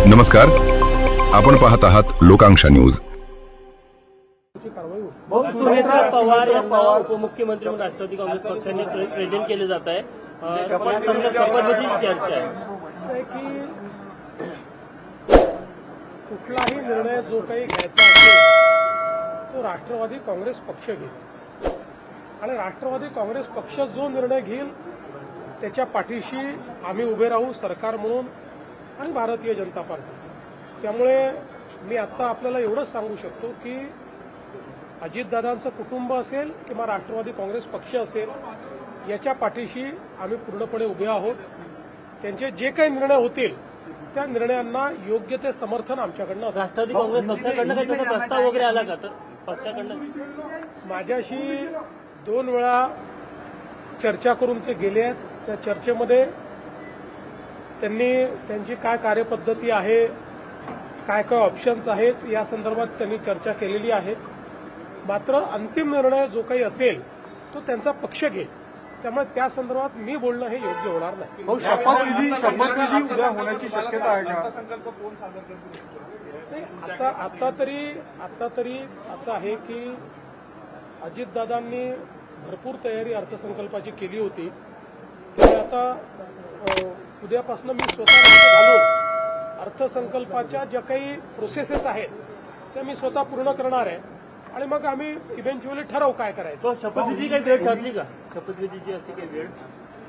नमस्कार, आपण पाहत आहात लोकांक्षा न्यूज। सुनेत्रा पवार यांना उपमुख्यमंत्री म्हणून राष्ट्रवादी काँग्रेस पक्षाने प्रेझेंट केले जात आहे। शपथविधीची चर्चा आहे की कुठलाही निर्णय जो काही घ्यायचा असेल तो राष्ट्रवादी काँग्रेस पक्ष घेईल आणि राष्ट्रवादी काँग्रेस पक्ष जो निर्णय घेईल त्याच्या पाठीशी आम्ही उभे राहू, सरकार म्हणून आणि भारतीय जनता पार्टी। त्यामुळे मी आता आपल्याला एवढंच सांगू शकतो की अजितदादांचं कुटुंब असेल किंवा राष्ट्रवादी काँग्रेस पक्ष असेल याच्या पाठीशी आम्ही पूर्णपणे उभे आहोत। त्यांचे जे काही निर्णय होतील त्या निर्णयांना योग्य ते समर्थन आमच्याकडनं असेल। राष्ट्रवादी काँग्रेस पक्षाकडनं काही तसा प्रस्ताव वगैरे आला का? तर पक्षाकडनं माझ्याशी 2 वेळा चर्चा करून ते गेले आहेत। त्या चर्चेमध्ये त्यांनी त्यांची काय कार्यपद्धती आहे, काय काय ऑप्शन्स आहेत या संदर्भात त्यांनी चर्चा केलेली आहे। मात्र अंतिम निर्णय जो काही असेल तो त्यांचा पक्ष घेईल, त्यामुळे त्या संदर्भात मी बोलणं हे योग्य होणार नाही। शपथविधी उद्या होण्याची शक्यता आहे का? आता तरी असं आहे की अजितदादांनी भरपूर तयारी अर्थसंकल्पाची केली होती। आता उद्यापासून मी स्वतः लक्ष घालून अर्थसंकल्पाच्या ज्या काही प्रोसेसेस आहेत त्या मी स्वतः पूर्ण करणार आहे आणि मग आम्ही इव्हेंच्युअली ठरवू काय करायचं। शपथविधी काही वेळ ठरली का? शपथविधीची अशी काही वेळ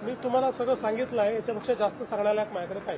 मी तुम्हाला सगळं सांगितलं आहे, याच्यापेक्षा जास्त सांगण्याला माझ्याकडे काही